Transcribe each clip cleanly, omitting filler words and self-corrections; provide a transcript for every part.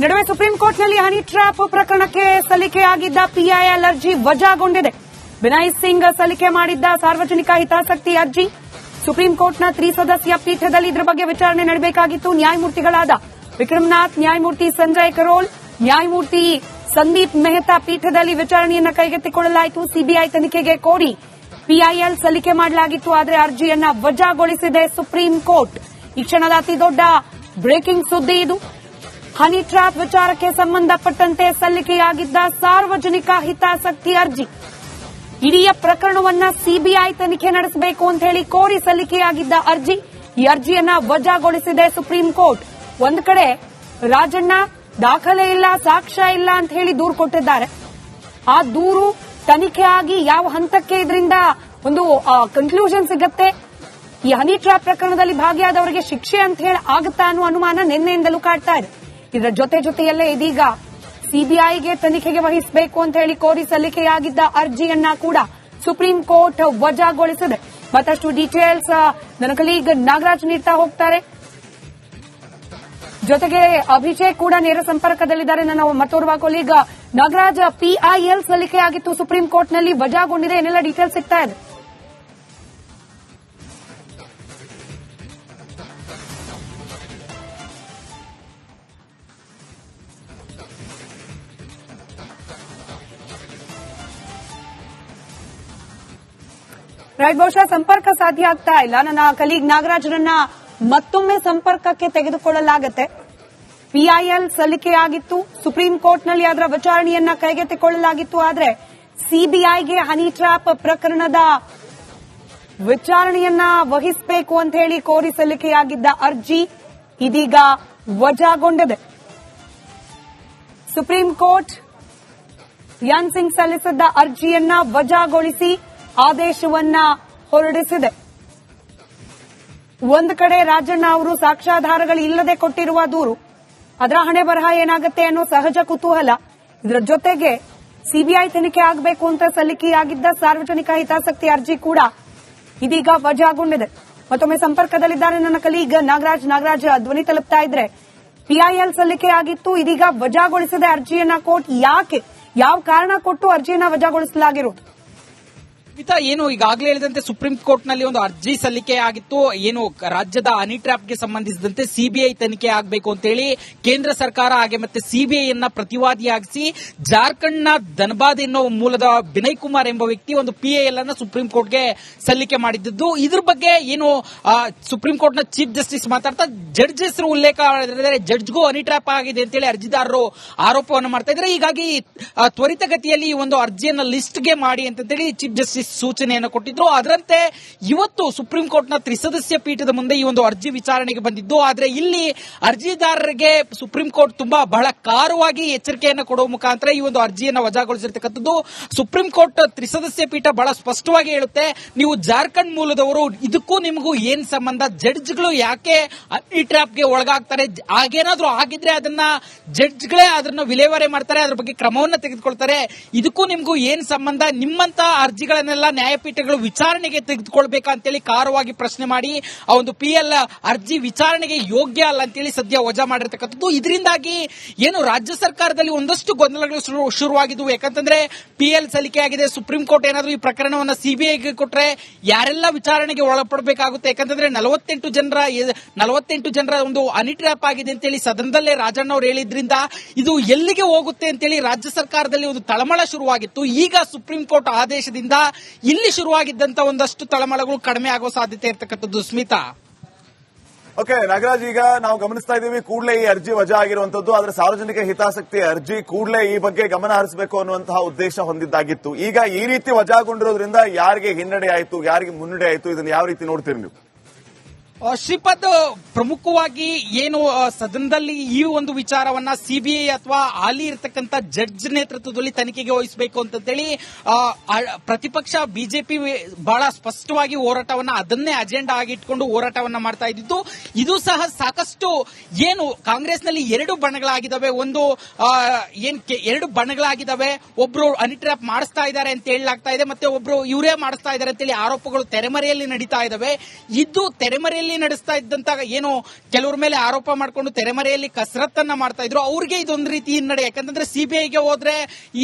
ನಡುವೆ ಸುಪ್ರೀಂ ಕೋರ್ಟ್ನಲ್ಲಿ honey trap ಪ್ರಕರಣಕ್ಕೆ ಸಲ್ಲಿಕೆಯಾಗಿದ್ದ ಪಿಐಎಲ್ ಅರ್ಜಿ ವಜಾಗೊಂಡಿದೆ. ವಿನಯ್ ಸಿಂಗ್ ಸಲ್ಲಿಕೆ ಮಾಡಿದ್ದ ಸಾರ್ವಜನಿಕ ಹಿತಾಸಕ್ತಿ ಅರ್ಜಿ ಸುಪ್ರೀಂ ಕೋರ್ಟ್ನ ತ್ರಿಸದಸ್ಯ ಪೀಠದಲ್ಲಿ ಇದರ ಬಗ್ಗೆ ವಿಚಾರಣೆ ನಡೆಯಬೇಕಾಗಿತ್ತು. ನ್ಯಾಯಮೂರ್ತಿಗಳಾದ ವಿಕ್ರಮನಾಥ್, ನ್ಯಾಯಮೂರ್ತಿ ಸಂಜಯ್ ಕರೋಲ್, ನ್ಯಾಯಮೂರ್ತಿ ಸಂದೀಪ್ ಮೆಹ್ತಾ ಪೀಠದಲ್ಲಿ ವಿಚಾರಣೆಯನ್ನು ಕೈಗೆತ್ತಿಕೊಳ್ಳಲಾಯಿತು. ಸಿಬಿಐ ತನಿಖೆಗೆ ಕೋರಿ ಪಿಐಎಲ್ ಸಲ್ಲಿಕೆ ಮಾಡಲಾಗಿತ್ತು. ಆದರೆ ಅರ್ಜಿಯನ್ನ ವಜಾಗೊಳಿಸಿದೆ ಸುಪ್ರೀಂ ಕೋರ್ಟ್. ಈ ಕ್ಷಣದ ಅತಿದೊಡ್ಡ ಬ್ರೇಕಿಂಗ್ ಸುದ್ದಿ ಇದು. ಹನಿ ಟ್ರ್ಯಾಪ್ ವಿಚಾರಕ್ಕೆ ಸಂಬಂಧಪಟ್ಟಂತೆ ಸಲ್ಲಿಕೆಯಾಗಿದ್ದ ಸಾರ್ವಜನಿಕ ಹಿತಾಸಕ್ತಿ ಅರ್ಜಿ, ಇಡೀ ಪ್ರಕರಣವನ್ನ ಸಿಬಿಐ ತನಿಖೆ ನಡೆಸಬೇಕು ಅಂತ ಹೇಳಿ ಕೋರಿ ಸಲ್ಲಿಕೆಯಾಗಿದ್ದ ಅರ್ಜಿ, ಈ ಅರ್ಜಿಯನ್ನ ವಜಾಗೊಳಿಸಿದೆ ಸುಪ್ರೀಂ ಕೋರ್ಟ್. ಒಂದು ಕಡೆ ರಾಜಣ್ಣ ದಾಖಲೆ ಇಲ್ಲ, ಸಾಕ್ಷ್ಯ ಇಲ್ಲ ಅಂತ ಹೇಳಿ ದೂರು ಕೊಟ್ಟಿದ್ದಾರೆ. ಆ ದೂರು ತನಿಖೆ ಆಗಿ ಯಾವ ಹಂತಕ್ಕೆ ಇದರಿಂದ ಒಂದು ಕನ್ಕ್ಲೂಷನ್ ಸಿಗುತ್ತೆ, ಈ ಹನಿ ಟ್ರ್ಯಾಪ್ ಪ್ರಕರಣದಲ್ಲಿ ಭಾಗಿಯಾದವರಿಗೆ ಶಿಕ್ಷೆ ಅಂತ ಹೇಳಿ ಆಗುತ್ತಾ ಅನ್ನೋ ಅನುಮಾನ ನಿನ್ನೆಯಿಂದಲೂ ಕಾಡ್ತಾ ಇದೆ. ಇದರ ಜೊತೆಯಲ್ಲೇ ಇದೀಗ ಸಿಬಿಐಗೆ ತನಿಖೆಗೆ ವಹಿಸಬೇಕು ಅಂತ ಹೇಳಿ ಕೋರಿ ಸಲ್ಲಿಕೆಯಾಗಿದ್ದ ಅರ್ಜಿಯನ್ನ ಕೂಡ ಸುಪ್ರೀಂ ಕೋರ್ಟ್ ವಜಾಗೊಳಿಸಿದೆ. ಮತ್ತಷ್ಟು ಡೀಟೇಲ್ಸ್ ನನ್ನ ಕಲೀಗ್ ನಾಗರಾಜ್ ನೀಡ್ತಾ ಹೋಗ್ತಾರೆ. ಜೊತೆಗೆ ಅಭಿಷೇಕ್ ಕೂಡ ನೇರ ಸಂಪರ್ಕದಲ್ಲಿದ್ದಾರೆ. ನನ್ನ ಮತ್ತೋರ್ವ ಕೊಲೀಗ್ ನಾಗರಾಜ್, ಪಿಐಎಲ್ ಸಲ್ಲಿಕೆಯಾಗಿತ್ತು ಸುಪ್ರೀಂ ಕೋರ್ಟ್ನಲ್ಲಿ, ವಜಾಗೊಂಡಿದೆ, ಏನೆಲ್ಲ ಡೀಟೇಲ್ಸ್ ಸಿಗ್ತಾ ಇದೆ? ಬಹುಶಃ ಸಂಪರ್ಕ ಸಾಧ್ಯ ಆಗ್ತಾ ಇಲ್ಲ. ನನ್ನ ಕಲೀಗ್ ನಾಗರಾಜ್ರನ್ನ ಮತ್ತೊಮ್ಮೆ ಸಂಪರ್ಕಕ್ಕೆ ತೆಗೆದುಕೊಳ್ಳಲಾಗುತ್ತೆ. ಪಿಐಎಲ್ ಸಲ್ಲಿಕೆಯಾಗಿತ್ತು ಸುಪ್ರೀಂ ಕೋರ್ಟ್ನಲ್ಲಿ, ಅದರ ವಿಚಾರಣೆಯನ್ನ ಕೈಗೆತ್ತಿಕೊಳ್ಳಲಾಗಿತ್ತು. ಆದರೆ ಸಿಬಿಐಗೆ ಹನಿ ಟ್ರ್ಯಾಪ್ ಪ್ರಕರಣದ ವಿಚಾರಣೆಯನ್ನ ವಹಿಸಬೇಕು ಅಂತ ಹೇಳಿ ಕೋರಿ ಸಲ್ಲಿಕೆಯಾಗಿದ್ದ ಅರ್ಜಿ ಇದೀಗ ವಜಾಗೊಂಡಿದೆ. ಸುಪ್ರೀಂ ಕೋರ್ಟ್ ಯನ್ ಸಿಂಗ್ ಸಲ್ಲಿಸಿದ್ದ ಅರ್ಜಿಯನ್ನ ವಜಾಗೊಳಿಸಿ ಆದೇಶವನ್ನ ಹೊರಡಿಸಿದೆ. ಒಂದು ಕಡೆ ರಾಜಣ್ಣ ಅವರು ಸಾಕ್ಷ್ಯಾಧಾರಗಳು ಇಲ್ಲದೆ ಕೊಟ್ಟಿರುವ ದೂರು, ಅದರ ಹಣೆ ಬರಹ ಏನಾಗುತ್ತೆ ಅನ್ನೋ ಸಹಜ ಕುತೂಹಲ. ಇದರ ಜೊತೆಗೆ ಸಿಬಿಐ ತನಿಖೆ ಆಗಬೇಕು ಅಂತ ಸಲ್ಲಿಕೆಯಾಗಿದ್ದ ಸಾರ್ವಜನಿಕ ಹಿತಾಸಕ್ತಿ ಅರ್ಜಿ ಕೂಡ ಇದೀಗ ವಜಾಗೊಂಡಿದೆ. ಮತ್ತೊಮ್ಮೆ ಸಂಪರ್ಕದಲ್ಲಿದ್ದಾರೆ ನನ್ನ ಕಲೀಗ್ ನಾಗರಾಜ್. ಧ್ವನಿ ತಲುಪ್ತಾ ಇದ್ರೆ, ಪಿಐಎಲ್ ಸಲ್ಲಿಕೆಯಾಗಿತ್ತು, ಇದೀಗ ವಜಾಗೊಳಿಸಿದೆ ಅರ್ಜಿಯನ್ನ ಕೋರ್ಟ್. ಯಾಕೆ, ಯಾವ ಕಾರಣ ಕೊಟ್ಟು ಅರ್ಜಿಯನ್ನ ವಜಾಗೊಳಿಸಲಾಗಿರೋದು? ಏನು ಈಗಾಗಲೇ ಹೇಳಿದಂತೆ ಸುಪ್ರೀಂ ಕೋರ್ಟ್ ನಲ್ಲಿ ಒಂದು ಅರ್ಜಿ ಸಲ್ಲಿಕೆ ಆಗಿತ್ತು. ಏನು ರಾಜ್ಯದ ಹನಿ ಟ್ರ್ಯಾಪ್ಗೆ ಸಂಬಂಧಿಸಿದಂತೆ ಸಿಬಿಐ ತನಿಖೆ ಆಗಬೇಕು ಅಂತ ಹೇಳಿ ಕೇಂದ್ರ ಸರ್ಕಾರ ಹಾಗೆ ಮತ್ತೆ ಸಿಬಿಐಯನ್ನ ಪ್ರತಿವಾದಿಯಾಗಿಸಿ ಜಾರ್ಖಂಡ್ನ ಧನಬಾದ್ ಎನ್ನುವ ಮೂಲದ ವಿನಯ್ ಕುಮಾರ್ ಎಂಬ ವ್ಯಕ್ತಿ ಒಂದು ಪಿಐಎಲ್ ಅನ್ನ ಸುಪ್ರೀಂ ಕೋರ್ಟ್ಗೆ ಸಲ್ಲಿಕೆ ಮಾಡಿದ್ದು. ಇದ್ರ ಬಗ್ಗೆ ಏನು ಸುಪ್ರೀಂ ಕೋರ್ಟ್ನ ಚೀಫ್ ಜಸ್ಟಿಸ್ ಮಾತಾಡ್ತಾ ಜಡ್ಜ್ ಹೆಸರು ಉಲ್ಲೇಖ ಮಾಡಿದರೆ ಜಡ್ಜ್ಗೂ ಹನಿ ಟ್ರ್ಯಾಪ್ ಆಗಿದೆ ಅಂತ ಹೇಳಿ ಅರ್ಜಿದಾರರು ಆರೋಪವನ್ನು ಮಾಡ್ತಾ ಇದ್ದಾರೆ. ಹೀಗಾಗಿ ತ್ವರಿತಗತಿಯಲ್ಲಿ ಈ ಒಂದು ಅರ್ಜಿಯನ್ನ ಲಿಸ್ಟ್ಗೆ ಮಾಡಿ ಅಂತೇಳಿ ಚೀಫ್ ಜಸ್ಟಿಸ್ ಸೂಚನೆಯನ್ನು ಕೊಟ್ಟಿದ್ರು. ಅದರಂತೆ ಇವತ್ತು ಸುಪ್ರೀಂ ಕೋರ್ಟ್ನ ತ್ರಿಸದಸ್ಯ ಪೀಠದ ಮುಂದೆ ಈ ಒಂದು ಅರ್ಜಿ ವಿಚಾರಣೆಗೆ ಬಂದಿದ್ದು. ಆದರೆ ಇಲ್ಲಿ ಅರ್ಜಿದಾರರಿಗೆ ಸುಪ್ರೀಂ ಕೋರ್ಟ್ ಬಹಳ ಕಾರವಾಗಿ ಎಚ್ಚರಿಕೆಯನ್ನು ಕೊಡುವ ಮುಖಾಂತರ ಈ ಒಂದು ಅರ್ಜಿಯನ್ನು ವಜಾಗೊಳಿಸಿರ್ತಕ್ಕಂಥದ್ದು. ಸುಪ್ರೀಂ ಕೋರ್ಟ್ ತ್ರಿಸದಸ್ಯ ಪೀಠ ಬಹಳ ಸ್ಪಷ್ಟವಾಗಿ ಹೇಳುತ್ತೆ, ನೀವು ಜಾರ್ಖಂಡ್ ಮೂಲದವರು, ಇದಕ್ಕೂ ನಿಮಗೂ ಏನ್ ಸಂಬಂಧ, ಜಡ್ಜ್ಗಳು ಯಾಕೆ ಈ ಟ್ರ್ಯಾಪ್ಗೆ ಒಳಗಾಗ್ತಾರೆ, ಹಾಗೇನಾದ್ರೂ ಆಗಿದ್ರೆ ಅದನ್ನ ಜಡ್ಜ್ಗಳೇ ಅದನ್ನ ವಿಲೇವಾರಿ ಮಾಡ್ತಾರೆ, ಅದ್ರ ಬಗ್ಗೆ ಕ್ರಮವನ್ನು ತೆಗೆದುಕೊಳ್ತಾರೆ, ಇದಕ್ಕೂ ನಿಮಗೂ ಏನ್ ಸಂಬಂಧ, ನಿಮ್ಮಂತ ಅರ್ಜಿಗಳನ್ನೆಲ್ಲ ನ್ಯಾಯಪೀಠಗಳು ವಿಚಾರಣೆಗೆ ತೆಗೆದುಕೊಳ್ಬೇಕಂತೇಳಿ ಕಾರವಾಗಿ ಪ್ರಶ್ನೆ ಮಾಡಿ ಆ ಒಂದು ಪಿಎಲ್ ಅರ್ಜಿ ವಿಚಾರಣೆಗೆ ಯೋಗ್ಯ ಅಲ್ಲ ಅಂತೇಳಿ ಸದ್ಯ ವಜಾ ಮಾಡಿರ್ತಕ್ಕಂಥದ್ದು. ಇದರಿಂದಾಗಿ ಏನು ರಾಜ್ಯ ಸರ್ಕಾರದಲ್ಲಿ ಒಂದಷ್ಟು ಗೊಂದಲಗಳು ಶುರುವಾಗಿದ್ದವು. ಯಾಕಂತಂದ್ರೆ ಪಿಎಲ್ ಸಲ್ಲಿಕೆಯಾಗಿದೆ, ಸುಪ್ರೀಂ ಕೋರ್ಟ್ ಏನಾದರೂ ಈ ಪ್ರಕರಣವನ್ನು ಸಿಬಿಐಗೆ ಕೊಟ್ರೆ ಯಾರೆಲ್ಲ ವಿಚಾರಣೆಗೆ ಒಳಪಡಬೇಕಾಗುತ್ತೆ. ಯಾಕಂತಂದ್ರೆ 48 ಜನರ ಒಂದು ಹನಿ ಟ್ರ್ಯಾಪ್ ಆಗಿದೆ ಅಂತೇಳಿ ಸದನದಲ್ಲೇ ರಾಜಣ್ಣ ಅವರು ಹೇಳಿದ್ರಿಂದ ಇದು ಎಲ್ಲಿಗೆ ಹೋಗುತ್ತೆ ಅಂತೇಳಿ ರಾಜ್ಯ ಸರ್ಕಾರದಲ್ಲಿ ಒಂದು ತಳಮಳ ಶುರುವಾಗಿತ್ತು. ಈಗ ಸುಪ್ರೀಂ ಕೋರ್ಟ್ ಆದೇಶದಿಂದ ಇಲ್ಲಿ ಶುರುವಾಗಿದ್ದಂತ ಒಂದಷ್ಟು ತಳಮಳಗಳು ಕಡಿಮೆ ಆಗುವ ಸಾಧ್ಯತೆ ಇರತಕ್ಕಂಥದ್ದು. ಸ್ಮಿತಾ, ಓಕೆ ನಾಗರಾಜ್, ಈಗ ನಾವು ಗಮನಿಸ್ತಾ ಇದ್ದೀವಿ ಕೂಡಲೇ ಈ ಅರ್ಜಿ ವಜಾ ಆಗಿರುವಂತದ್ದು. ಆದ್ರೆ ಸಾರ್ವಜನಿಕ ಹಿತಾಸಕ್ತಿ ಅರ್ಜಿ ಕೂಡಲೇ ಈ ಬಗ್ಗೆ ಗಮನ ಹರಿಸಬೇಕು ಅನ್ನುವಂತಹ ಉದ್ದೇಶ ಹೊಂದಿದ್ದಾಗಿತ್ತು. ಈಗ ಈ ರೀತಿ ವಜಾಗೊಂಡಿರೋದ್ರಿಂದ ಯಾರಿಗೆ ಹಿನ್ನಡೆ ಆಯಿತು, ಯಾರಿಗೆ ಮುನ್ನಡೆ ಆಯಿತು, ಇದನ್ನು ಯಾವ ರೀತಿ ನೋಡ್ತೀರಿ ನೀವು? ಶ್ರೀಪದ್, ಪ್ರಮುಖವಾಗಿ ಏನು ಸದನದಲ್ಲಿ ಈ ಒಂದು ವಿಚಾರವನ್ನ ಸಿಬಿಐ ಅಥವಾ ಹಾಲಿ ಇರತಕ್ಕಂತ ಜಡ್ಜ್ ನೇತೃತ್ವದಲ್ಲಿ ತನಿಖೆಗೆ ವಹಿಸಬೇಕು ಅಂತೇಳಿ ಪ್ರತಿಪಕ್ಷ ಬಿಜೆಪಿ ಬಹಳ ಸ್ಪಷ್ಟವಾಗಿ ಹೋರಾಟವನ್ನ ಅದನ್ನೇ ಅಜೆಂಡಾ ಆಗಿ ಇಟ್ಕೊಂಡು ಹೋರಾಟವನ್ನ ಮಾಡ್ತಾ ಇದ್ದಿದ್ದು. ಇದು ಸಹ ಸಾಕಷ್ಟು ಏನು ಕಾಂಗ್ರೆಸ್ನಲ್ಲಿ ಎರಡು ಬಣಗಳಾಗಿದ್ದಾವೆ. ಒಂದು ಎರಡು ಬಣಗಳಾಗಿದ್ದಾವೆ, ಒಬ್ರು ಹನಿ ಟ್ರ್ಯಾಪ್ ಮಾಡಿಸ್ತಾ ಇದ್ದಾರೆ ಅಂತ ಹೇಳಲಾಗ್ತಾ ಇದೆ, ಮತ್ತೆ ಒಬ್ರು ಇವರೇ ಮಾಡಿಸ್ತಾ ಇದ್ದಾರೆ ಅಂತೇಳಿ ಆರೋಪಗಳು ತೆರೆಮರೆಯಲ್ಲಿ ನಡೀತಾ ಇದ್ದಾವೆ. ಇದು ತೆರೆಮರೆಯಲ್ಲಿ ತೆರೆಮರೆಯಲ್ಲಿ ನಡೆಸ್ತಾ ಇದ್ದಂತ ಏನು ಕೆಲವ್ರ ಮೇಲೆ ಆರೋಪ ಮಾಡಿಕೊಂಡು ತೆರೆಮರೆಯಲ್ಲಿ ಕಸರತ್ತನ್ನ ಮಾಡ್ತಾ ಇದ್ರು, ಅವ್ರಿಗೆ ಇದೊಂದು ರೀತಿ ಹಿನ್ನಡೆ. ಯಾಕಂತಂದ್ರೆ ಸಿಬಿಐಗೆ ಹೋದ್ರೆ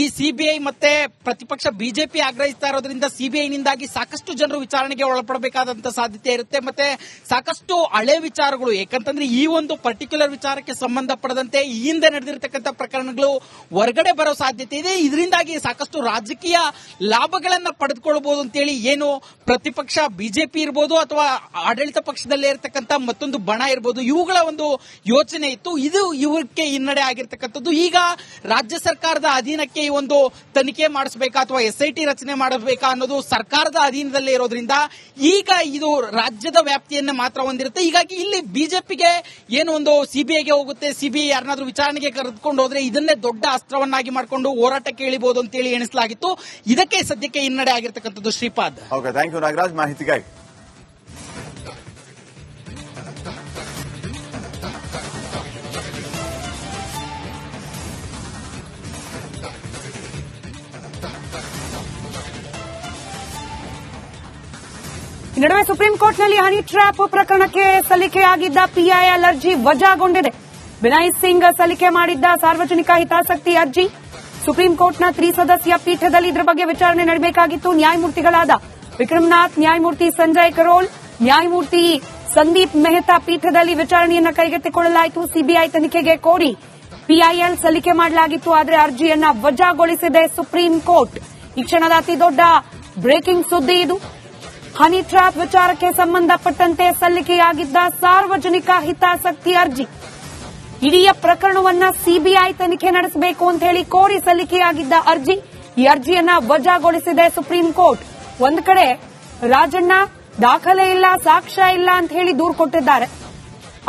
ಈ ಸಿಬಿಐ ಮತ್ತೆ ಪ್ರತಿಪಕ್ಷ ಬಿಜೆಪಿ ಆಗ್ರಹಿಸ್ತಾ ಇರೋದ್ರಿಂದ ಸಿಬಿಐನಿಂದಾಗಿ ಸಾಕಷ್ಟು ಜನರು ವಿಚಾರಣೆಗೆ ಒಳಪಡಬೇಕಾದಂತ ಸಾಧ್ಯತೆ ಇರುತ್ತೆ. ಮತ್ತೆ ಸಾಕಷ್ಟು ಹಳೆ ವಿಚಾರಗಳು, ಯಾಕಂತಂದ್ರೆ ಈ ಒಂದು ಪರ್ಟಿಕ್ಯುಲರ್ ವಿಚಾರಕ್ಕೆ ಸಂಬಂಧಪಡದಂತೆ ಈ ಹಿಂದೆ ನಡೆದಿರತಕ್ಕಂಥ ಪ್ರಕರಣಗಳು ಹೊರಗಡೆ ಬರೋ ಸಾಧ್ಯತೆ ಇದೆ. ಇದರಿಂದಾಗಿ ಸಾಕಷ್ಟು ರಾಜಕೀಯ ಲಾಭಗಳನ್ನ ಪಡೆದುಕೊಳ್ಳಬಹುದು ಅಂತೇಳಿ ಏನು ಪ್ರತಿಪಕ್ಷ ಬಿಜೆಪಿ ಇರ್ಬೋದು ಅಥವಾ ಆಡಳಿತ ಪಕ್ಷದಲ್ಲೇ ಇರತಕ್ಕಂತ ಮತ್ತೊಂದು ಬಣ ಇರ್ಬೋದು, ಇವುಗಳ ಒಂದು ಯೋಚನೆ ಇತ್ತು. ಇದು ಇವಕ್ಕೆ ಹಿನ್ನಡೆ ಆಗಿರ್ತಕ್ಕಂಥದ್ದು. ಈಗ ರಾಜ್ಯ ಸರ್ಕಾರದ ಅಧೀನಕ್ಕೆ ಈ ಒಂದು ತನಿಖೆ ಮಾಡಿಸಬೇಕಾ ಅಥವಾ SIT ರಚನೆ ಮಾಡಬೇಕಾ ಅನ್ನೋದು ಸರ್ಕಾರದ ಅಧೀನದಲ್ಲೇ ಇರೋದ್ರಿಂದ ಈಗ ಇದು ರಾಜ್ಯದ ವ್ಯಾಪ್ತಿಯನ್ನ ಮಾತ್ರ ಹೊಂದಿರುತ್ತೆ. ಹೀಗಾಗಿ ಇಲ್ಲಿ ಬಿಜೆಪಿಗೆ ಏನು ಒಂದು ಸಿಬಿಐಗೆ ಹೋಗುತ್ತೆ, ಸಿಬಿಐ ಯಾರನ್ನಾದ್ರೂ ವಿಚಾರಣೆಗೆ ಕರೆದುಕೊಂಡು ಹೋದ್ರೆ ಇದನ್ನೇ ದೊಡ್ಡ ಅಸ್ತ್ರವನ್ನಾಗಿ ಮಾಡಿಕೊಂಡು ಹೋರಾಟಕ್ಕೆ ಇಳಿಬಹುದು ಅಂತೇಳಿ ಎಣಿಸಲಾಗಿತ್ತು. ಇದಕ್ಕೆ ಸದ್ಯಕ್ಕೆ ಹಿನ್ನಡೆ ಆಗಿರ್ತಕ್ಕಂಥದ್ದು. Shripad. Okay, thank you Nagaraj ಮಾಹಿತಿಗಾಗಿ. ಈ ನಡುವೆ ಸುಪ್ರೀಂ ಕೋರ್ಟ್ನಲ್ಲಿ ಹನಿ ಟ್ರ್ಯಾಪ್ ಪ್ರಕರಣಕ್ಕೆ ಸಲ್ಲಿಕೆಯಾಗಿದ್ದ PIL ಅರ್ಜಿ ವಜಾಗೊಂಡಿದೆ. ಬಿನಯ್ ಸಿಂಗ್ ಸಲ್ಲಿಕೆ ಮಾಡಿದ್ದ ಸಾರ್ವಜನಿಕ ಹಿತಾಸಕ್ತಿ ಅರ್ಜಿ ಸುಪ್ರೀಂ ಕೋರ್ಟ್ನ ತ್ರಿಸದಸ್ಯ ಪೀಠದಲ್ಲಿ ಇದರ ಬಗ್ಗೆ ವಿಚಾರಣೆ ನಡೆಸಬೇಕಾಗಿತ್ತು. ನ್ಯಾಯಮೂರ್ತಿಗಳಾದ ವಿಕ್ರಮನಾಥ್, ನ್ಯಾಯಮೂರ್ತಿ ಸಂಜಯ್ ಕರೋಲ್, ನ್ಯಾಯಮೂರ್ತಿ ಸಂದೀಪ್ ಮೆಹ್ತಾ ಪೀಠದಲ್ಲಿ ವಿಚಾರಣೆಯನ್ನು ಕೈಗೆತ್ತಿಕೊಳ್ಳಲಾಯಿತು. ಸಿಬಿಐ ತನಿಖೆಗೆ ಕೋರಿ PIL ಸಲ್ಲಿಕೆ ಮಾಡಲಾಗಿತ್ತು, ಆದರೆ ಅರ್ಜಿಯನ್ನ ವಜಾಗೊಳಿಸಿದೆ ಸುಪ್ರೀಂ ಕೋರ್ಟ್. ಈ ಕ್ಷಣದ ಅತಿ ದೊಡ್ಡ ಬ್ರೇಕಿಂಗ್ ಸುದ್ದಿ ಇದು. ಹನಿ ಟ್ರ್ಯಾಪ್ ವಿಚಾರಕ್ಕೆ ಸಂಬಂಧಪಟ್ಟಂತೆ ಸಲ್ಲಿಕೆಯಾಗಿದ್ದ ಸಾರ್ವಜನಿಕ ಹಿತಾಸಕ್ತಿ ಅರ್ಜಿ, ಇಡೀ ಪ್ರಕರಣವನ್ನ ಸಿಬಿಐ ತನಿಖೆ ನಡೆಸಬೇಕು ಅಂತ ಹೇಳಿ ಕೋರಿ ಸಲ್ಲಿಕೆಯಾಗಿದ್ದ ಅರ್ಜಿ, ಈ ಅರ್ಜಿಯನ್ನ ವಜಾಗೊಳಿಸಿದೆ ಸುಪ್ರೀಂ ಕೋರ್ಟ್. ಒಂದು ಕಡೆ ರಾಜಣ್ಣ ದಾಖಲೆ ಇಲ್ಲ, ಸಾಕ್ಷ್ಯ ಇಲ್ಲ ಅಂತ ಹೇಳಿ ದೂರು ಕೊಟ್ಟಿದ್ದಾರೆ.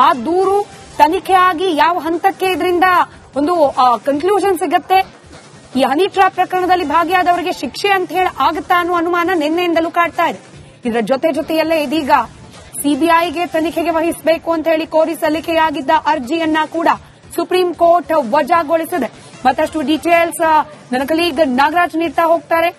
ಆ ದೂರು ತನಿಖೆ ಆಗಿ ಯಾವ ಹಂತಕ್ಕೆ ಇದರಿಂದ ಒಂದು ಕನ್ಕ್ಲೂಷನ್ ಸಿಗುತ್ತೆ, ಈ ಹನಿ ಟ್ರ್ಯಾಪ್ ಪ್ರಕರಣದಲ್ಲಿ ಭಾಗಿಯಾದವರಿಗೆ ಶಿಕ್ಷೆ ಅಂತ ಹೇಳಿ ಆಗುತ್ತಾ ಅನ್ನೋ ಅನುಮಾನ ನಿನ್ನೆಯಿಂದಲೂ ಕಾಡ್ತಾ ಇದೆ. ಇದರ ಜೊತೆಯಲ್ಲೇ ಇದೀಗ ಸಿಬಿಐಗೆ ತನಿಖೆಗೆ ವಹಿಸಬೇಕು ಅಂತ ಹೇಳಿ ಕೋರಿ ಸಲ್ಲಿಕೆಯಾಗಿದ್ದ ಅರ್ಜಿಯನ್ನ ಕೂಡ ಸುಪ್ರೀಂ ಕೋರ್ಟ್ ವಜಾಗೊಳಿಸಿದೆ. ಮತ್ತಷ್ಟು ಡೀಟೇಲ್ಸ್ ನನ್ನ ಕಲೀಗ್ ನಾಗರಾಜ್ ನೀಡ್ತಾ ಹೋಗ್ತಾರೆ.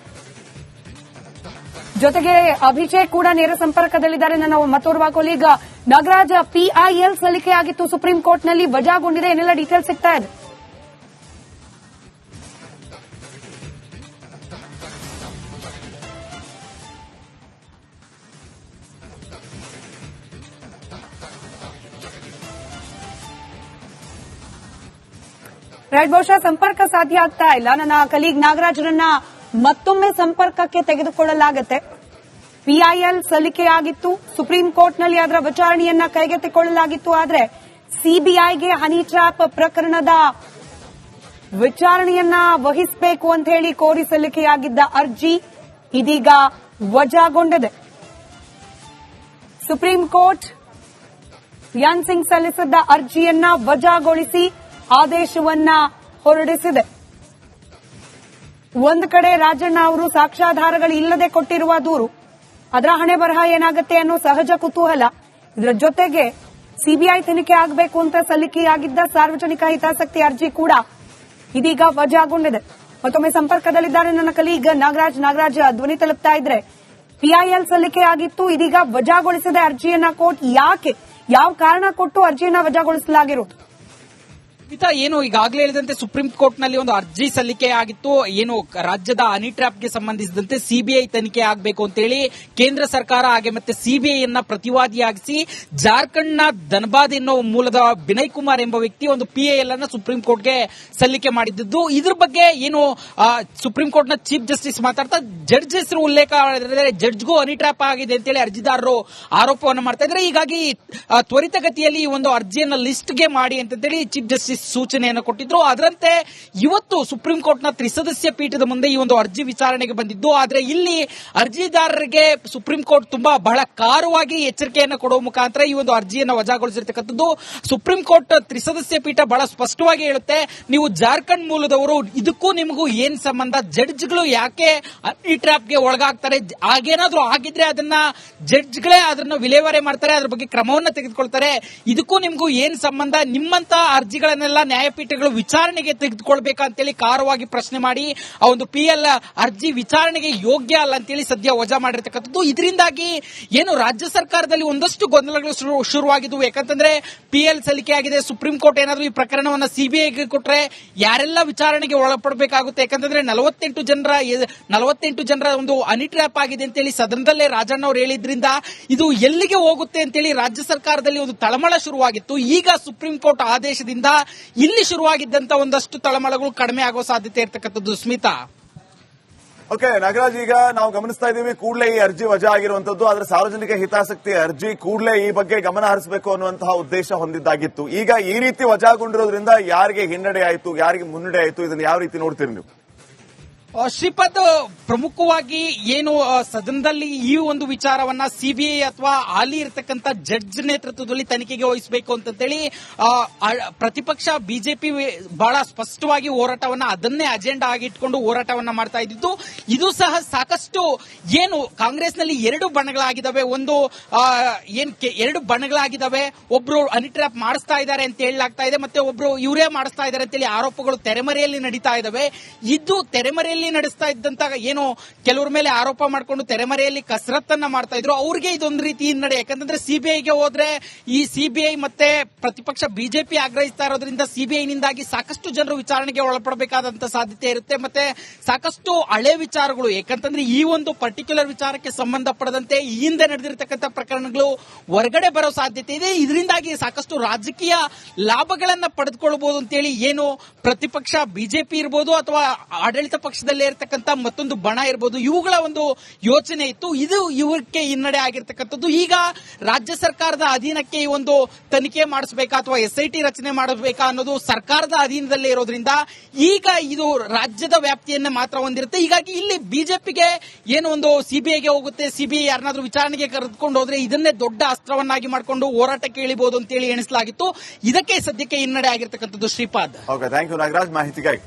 ಜೊತೆಗೆ ಅಭಿಷೇಕ್ ಕೂಡ ನೇರ ಸಂಪರ್ಕದಲ್ಲಿದ್ದಾರೆ. ನನ್ನ ಮತ್ತೋರ್ವ ಕೊಲೀಗ್ ನಾಗರಾಜ್, PIL ಸಲ್ಲಿಕೆಯಾಗಿತ್ತು ಸುಪ್ರೀಂ ಕೋರ್ಟ್ನಲ್ಲಿ, ವಜಾಗೊಂಡಿದೆ, ಏನೆಲ್ಲ ಡೀಟೇಲ್ಸ್ ಸಿಗ್ತಾ ಇದೆ? ರೈಟ್, ಬಹುಶಃ ಸಂಪರ್ಕ ಸಾಧ್ಯ ಆಗ್ತಾ ಇಲ್ಲ. ನನ್ನ ಕಲೀಗ್ ನಾಗರಾಜ್ರನ್ನ ಮತ್ತೊಮ್ಮೆ ಸಂಪರ್ಕಕ್ಕೆ ತೆಗೆದುಕೊಳ್ಳಲಾಗುತ್ತೆ. PIL ಸಲ್ಲಿಕೆಯಾಗಿತ್ತು ಸುಪ್ರೀಂ ಕೋರ್ಟ್ನಲ್ಲಿ, ಅದರ ವಿಚಾರಣೆಯನ್ನ ಕೈಗೆತ್ತಿಕೊಳ್ಳಲಾಗಿತ್ತು. ಆದರೆ ಸಿಬಿಐಗೆ ಹನಿ ಟ್ರ್ಯಾಪ್ ಪ್ರಕರಣದ ವಿಚಾರಣೆಯನ್ನ ವಹಿಸಬೇಕು ಅಂತ ಹೇಳಿ ಕೋರಿ ಸಲ್ಲಿಕೆಯಾಗಿದ್ದ ಅರ್ಜಿ ಇದೀಗ ವಜಾಗೊಂಡಿದೆ. ಸುಪ್ರೀಂ ಕೋರ್ಟ್ ರಿಯಾನ್ ಸಿಂಗ್ ಸಲ್ಲಿಸಿದ್ದ ಅರ್ಜಿಯನ್ನ ವಜಾಗೊಳಿಸಿ ಆದೇಶವನ್ನ ಹೊರಡಿಸಿದೆ. ಒಂದು ಕಡೆ ರಾಜಣ್ಣ ಅವರು ಸಾಕ್ಷ್ಯಾಧಾರಗಳು ಇಲ್ಲದೆ ಕೊಟ್ಟಿರುವ ದೂರು, ಅದರ ಹಣೆ ಬರಹ ಏನಾಗುತ್ತೆ ಅನ್ನೋ ಸಹಜ ಕುತೂಹಲ. ಇದರ ಜೊತೆಗೆ ಸಿಬಿಐ ತನಿಖೆ ಆಗಬೇಕು ಅಂತ ಸಲ್ಲಿಕೆಯಾಗಿದ್ದ ಸಾರ್ವಜನಿಕ ಹಿತಾಸಕ್ತಿ ಅರ್ಜಿ ಕೂಡ ಇದೀಗ ವಜಾಗೊಂಡಿದೆ. ಮತ್ತೊಮ್ಮೆ ಸಂಪರ್ಕದಲ್ಲಿದ್ದಾರೆ ನನ್ನ ಕಲೀಗ್ ನಾಗರಾಜ್ ಧ್ವನಿ ತಲುಪ್ತಾ ಇದ್ರೆ. PIL ಸಲ್ಲಿಕೆಯಾಗಿತ್ತು, ಇದೀಗ ವಜಾಗೊಳಿಸಿದೆ ಅರ್ಜಿಯನ್ನ ಕೋರ್ಟ್. ಯಾಕೆ, ಯಾವ ಕಾರಣ ಕೊಟ್ಟು ಅರ್ಜಿಯನ್ನ ವಜಾಗೊಳಿಸಲಾಗಿರೋದು? ಏನು ಈಗಾಗಲೇ ಹೇಳಿದಂತೆ ಸುಪ್ರೀಂ ಕೋರ್ಟ್ ನಲ್ಲಿ ಒಂದು ಅರ್ಜಿ ಸಲ್ಲಿಕೆ ಆಗಿತ್ತು. ಏನು ರಾಜ್ಯದ ಹನಿ ಟ್ರ್ಯಾಪ್ಗೆ ಸಂಬಂಧಿಸಿದಂತೆ ಸಿಬಿಐ ತನಿಖೆ ಆಗಬೇಕು ಅಂತೇಳಿ ಕೇಂದ್ರ ಸರ್ಕಾರ ಹಾಗೆ ಮತ್ತೆ ಸಿಬಿಐಯನ್ನ ಪ್ರತಿವಾದಿಯಾಗಿಸಿ ಜಾರ್ಖಂಡ್ನ ಧನಬಾದ್ ಎನ್ನುವ ಮೂಲದ ಬಿನಯ್ ಕುಮಾರ್ ಎಂಬ ವ್ಯಕ್ತಿ ಒಂದು PIL ಅನ್ನ ಸುಪ್ರೀಂ ಕೋರ್ಟ್ಗೆ ಸಲ್ಲಿಕೆ ಮಾಡಿದ್ದು. ಇದ್ರ ಬಗ್ಗೆ ಏನು ಸುಪ್ರೀಂ ಕೋರ್ಟ್ನ ಚೀಫ್ ಜಸ್ಟಿಸ್ ಮಾತಾಡ್ತಾ ಜಡ್ಜ್ ಹೆಸರು ಉಲ್ಲೇಖ ಮಾಡಿದ್ರೆ ಜಡ್ಜ್ಗೂ ಹನಿ ಟ್ರ್ಯಾಪ್ ಆಗಿದೆ ಅಂತೇಳಿ ಅರ್ಜಿದಾರರು ಆರೋಪವನ್ನು ಮಾಡ್ತಾ ಇದ್ದಾರೆ. ಹೀಗಾಗಿ ತ್ವರಿತಗತಿಯಲ್ಲಿ ಈ ಒಂದು ಅರ್ಜಿಯನ್ನ ಲಿಸ್ಟ್ಗೆ ಮಾಡಿ ಅಂತೇಳಿ ಚೀಫ್ ಜಸ್ಟಿಸ್ ಸೂಚನೆಯನ್ನು ಕೊಟ್ಟಿದ್ರು. ಅದರಂತೆ ಇವತ್ತು ಸುಪ್ರೀಂ ಕೋರ್ಟ್ನ ತ್ರಿಸದಸ್ಯ ಪೀಠದ ಮುಂದೆ ಈ ಒಂದು ಅರ್ಜಿ ವಿಚಾರಣೆಗೆ ಬಂದಿದ್ದು. ಆದರೆ ಇಲ್ಲಿ ಅರ್ಜಿದಾರರಿಗೆ ಸುಪ್ರೀಂ ಕೋರ್ಟ್ ತುಂಬಾ ಬಹಳ ಕಾರವಾಗಿ ಎಚ್ಚರಿಕೆಯನ್ನು ಕೊಡುವ ಮುಖಾಂತರ ಈ ಒಂದು ಅರ್ಜಿಯನ್ನು ವಜಾಗೊಳಿಸಿರ್ತಕ್ಕಂಥದ್ದು. ಸುಪ್ರೀಂ ಕೋರ್ಟ್ ತ್ರಿಸದಸ್ಯ ಪೀಠ ಬಹಳ ಸ್ಪಷ್ಟವಾಗಿ ಹೇಳುತ್ತೆ, ನೀವು ಜಾರ್ಖಂಡ್ ಮೂಲದವರು, ಇದಕ್ಕೂ ನಿಮಗೂ ಏನ್ ಸಂಬಂಧ, ಜಡ್ಜ್ಗಳು ಯಾಕೆ ಈ ಟ್ರ್ಯಾಪ್ಗೆ ಒಳಗಾಗ್ತಾರೆ, ಹಾಗೇನಾದ್ರೂ ಆಗಿದ್ರೆ ಅದನ್ನ ಜಡ್ಜ್ಗಳೇ ಅದನ್ನ ವಿಲೇವಾರಿ ಮಾಡ್ತಾರೆ, ಅದ್ರ ಬಗ್ಗೆ ಕ್ರಮವನ್ನು ತೆಗೆದುಕೊಳ್ತಾರೆ, ಇದಕ್ಕೂ ನಿಮಗೂ ಏನ್ ಸಂಬಂಧ, ನಿಮ್ಮಂತ ಅರ್ಜಿಗಳನ್ನ ಅರ್ಜಿಗಳನ್ನೆಲ್ಲ ನ್ಯಾಯಪೀಠಗಳು ವಿಚಾರಣೆಗೆ ತೆಗೆದುಕೊಳ್ಬೇಕಂತೇಳಿ ಖಾರವಾಗಿ ಪ್ರಶ್ನೆ ಮಾಡಿ ಆ ಒಂದು PL ಅರ್ಜಿ ವಿಚಾರಣೆಗೆ ಯೋಗ್ಯ ಅಲ್ಲ ಅಂತೇಳಿ ಸದ್ಯ ವಜಾ ಮಾಡಿರ್ತಕ್ಕಂಥದ್ದು. ಇದರಿಂದಾಗಿ ಏನು ರಾಜ್ಯ ಸರ್ಕಾರದಲ್ಲಿ ಒಂದಷ್ಟು ಗೊಂದಲಗಳು ಶುರುವಾಗಿದ್ವು. ಯಾಕಂತಂದ್ರೆ PL ಸಲ್ಲಿಕೆ ಆಗಿದೆ, ಸುಪ್ರೀಂ ಕೋರ್ಟ್ ಏನಾದ್ರೂ ಈ ಪ್ರಕರಣವನ್ನ CBIಗೆ ಕೊಟ್ರೆ ಯಾರೆಲ್ಲ ವಿಚಾರಣೆಗೆ ಒಳಪಡಬೇಕಾಗುತ್ತೆ. ಯಾಕಂತಂದ್ರೆ 48 ಜನರ ಒಂದು ಹನಿ ಟ್ರ್ಯಾಪ್ ಆಗಿದೆ ಅಂತೇಳಿ ಸದನದಲ್ಲೇ ರಾಜಣ್ಣ ಅವರು ಹೇಳಿದ್ರಿಂದ ಇದು ಎಲ್ಲಿಗೆ ಹೋಗುತ್ತೆ ಅಂತೇಳಿ ರಾಜ್ಯ ಸರ್ಕಾರದಲ್ಲಿ ಒಂದು ತಳಮಳ ಶುರುವಾಗಿತ್ತು. ಈಗ ಸುಪ್ರೀಂ ಕೋರ್ಟ್ ಆದೇಶದಿಂದ ಇಲ್ಲಿ ಶುರುವಾಗಿದ್ದಂತ ಒಂದಷ್ಟು ತಳಮಳಗಳು ಕಡಿಮೆ ಆಗೋ ಸಾಧ್ಯತೆ ಇರತಕ್ಕಂಥದ್ದು. ಸ್ಮಿತಾ. ಓಕೆ ನಾಗರಾಜ್, ಈಗ ನಾವು ಗಮನಿಸ್ತಾ ಇದ್ದೀವಿ ಕೂಡಲೇ ಈ ಅರ್ಜಿ ವಜಾ ಆಗಿರುವಂತದ್ದು. ಆದ್ರೆ ಸಾರ್ವಜನಿಕ ಹಿತಾಸಕ್ತಿ ಅರ್ಜಿ ಕೂಡಲೇ ಈ ಬಗ್ಗೆ ಗಮನ ಹರಿಸಬೇಕು ಅನ್ನುವಂತಹ ಉದ್ದೇಶ ಹೊಂದಿದ್ದಾಗಿತ್ತು. ಈಗ ಈ ರೀತಿ ವಜಾಗೊಂಡಿರೋದ್ರಿಂದ ಯಾರಿಗೆ ಹಿನ್ನಡೆ ಆಯಿತು, ಯಾರಿಗೆ ಮುನ್ನಡೆ ಆಯಿತು, ಇದನ್ನು ಯಾವ ರೀತಿ ನೋಡ್ತೀರಿ ನೀವು? ಶ್ರೀಪಾದ್, ಪ್ರಮುಖವಾಗಿ ಏನು ಸದನದಲ್ಲಿ ಈ ಒಂದು ವಿಚಾರವನ್ನ CBI ಅಥವಾ ಹಾಲಿ ಇರತಕ್ಕಂತ ಜಡ್ಜ್ ನೇತೃತ್ವದಲ್ಲಿ ತನಿಖೆಗೆ ವಹಿಸಬೇಕು ಅಂತೇಳಿ ಪ್ರತಿಪಕ್ಷ ಬಿಜೆಪಿ ಬಹಳ ಸ್ಪಷ್ಟವಾಗಿ ಹೋರಾಟವನ್ನ ಅದನ್ನೇ ಅಜೆಂಡಾ ಆಗಿಟ್ಕೊಂಡು ಹೋರಾಟವನ್ನ ಮಾಡ್ತಾ ಇದ್ದಿದ್ದು. ಇದು ಸಹ ಸಾಕಷ್ಟು ಏನು ಕಾಂಗ್ರೆಸ್ನಲ್ಲಿ ಎರಡು ಬಣಗಳಾಗಿದ್ದಾವೆ. ಒಂದು ಎರಡು ಬಣಗಳಾಗಿದ್ದಾವೆ. ಒಬ್ರು ಹನಿ ಟ್ರ್ಯಾಪ್ ಮಾಡಿಸ್ತಾ ಇದ್ದಾರೆ ಅಂತ ಹೇಳಲಾಗ್ತಾ ಇದೆ, ಮತ್ತೆ ಒಬ್ರು ಇವರೇ ಮಾಡಿಸ್ತಾ ಇದ್ದಾರೆ ಅಂತೇಳಿ ಆರೋಪಗಳು ತೆರೆಮರೆಯಲ್ಲಿ ನಡೀತಾ ಇದ್ದಾವೆ. ಇದು ತೆರೆಮರೆಯಲ್ಲಿ ನಡೆಸ್ತಾ ಇದ್ದಂತ ಏನು ಕೆಲವರ ಮೇಲೆ ಆರೋಪ ಮಾಡಿಕೊಂಡು ತೆರೆಮರೆಯಲ್ಲಿ ಕಸರತ್ತನ್ನ ಮಾಡ್ತಾ ಇದ್ರು, ಅವ್ರಿಗೆ ಇದೊಂದು ರೀತಿ ಹಿನ್ನಡೆ. ಯಾಕಂತಂದ್ರೆ CBIಗೆ ಹೋದ್ರೆ ಈ CBI ಮತ್ತೆ ಪ್ರತಿಪಕ್ಷ ಬಿಜೆಪಿ ಆಗ್ರಹಿಸ್ತಾ ಇರೋದ್ರಿಂದ CBIನಿಂದಾಗಿ ಸಾಕಷ್ಟು ಜನರು ವಿಚಾರಣೆಗೆ ಒಳಪಡಬೇಕಾದಂತ ಸಾಧ್ಯತೆ ಇರುತ್ತೆ. ಮತ್ತೆ ಸಾಕಷ್ಟು ಹಳೆ ವಿಚಾರಗಳು, ಯಾಕಂತಂದ್ರೆ ಈ ಒಂದು ಪರ್ಟಿಕ್ಯುಲರ್ ವಿಚಾರಕ್ಕೆ ಸಂಬಂಧಪಡದಂತೆ ಈ ಹಿಂದೆ ನಡೆದಿರತಕ್ಕಂಥ ಪ್ರಕರಣಗಳು ಹೊರಗಡೆ ಬರೋ ಸಾಧ್ಯತೆ ಇದೆ. ಇದರಿಂದಾಗಿ ಸಾಕಷ್ಟು ರಾಜಕೀಯ ಲಾಭಗಳನ್ನ ಪಡೆದುಕೊಳ್ಳಬಹುದು ಅಂತೇಳಿ ಏನು ಪ್ರತಿಪಕ್ಷ ಬಿಜೆಪಿ ಇರಬಹುದು ಅಥವಾ ಆಡಳಿತ ಪಕ್ಷದಲ್ಲಿ ಇರತಕ್ಕಂತ ಮತ್ತೊಂದು ಬಣ ಇರಬಹುದು, ಇವುಗಳ ಒಂದು ಯೋಚನೆ ಇತ್ತು. ಇದು ಇವಕ್ಕೆ ಹಿನ್ನಡೆ ಆಗಿರ್ತಕ್ಕಂಥದ್ದು. ಈಗ ರಾಜ್ಯ ಸರ್ಕಾರದ ಅಧೀನಕ್ಕೆ ಈ ಒಂದು ತನಿಖೆ ಮಾಡಿಸಬೇಕಾ ಅಥವಾ SIT ರಚನೆ ಮಾಡಬೇಕಾ ಅನ್ನೋದು ಸರ್ಕಾರದ ಅಧೀನದಲ್ಲೇ ಇರೋದ್ರಿಂದ ಈಗ ಇದು ರಾಜ್ಯದ ವ್ಯಾಪ್ತಿಯನ್ನೇ ಮಾತ್ರ ಹೊಂದಿರುತ್ತೆ. ಹೀಗಾಗಿ ಇಲ್ಲಿ ಬಿಜೆಪಿಗೆ ಏನು ಒಂದು CBIಗೆ ಹೋಗುತ್ತೆ, CBI ಯಾರನ್ನಾದ್ರೂ ವಿಚಾರಣೆಗೆ ಕರೆದುಕೊಂಡು ಹೋದ್ರೆ ಇದನ್ನೇ ದೊಡ್ಡ ಅಸ್ತ್ರವನ್ನಾಗಿ ಮಾಡಿಕೊಂಡು ಹೋರಾಟಕ್ಕೆ ಇಳಿಬಹುದು ಅಂತೇಳಿ ಎಣಿಸಲಾಗಿತ್ತು. ಇದಕ್ಕೆ ಸದ್ಯಕ್ಕೆ ಹಿನ್ನಡೆ ಆಗಿರ್ತಕ್ಕಂಥದ್ದು. Shripad. Okay, thank you Nagaraj ಮಾಹಿತಿಗಾಗಿ.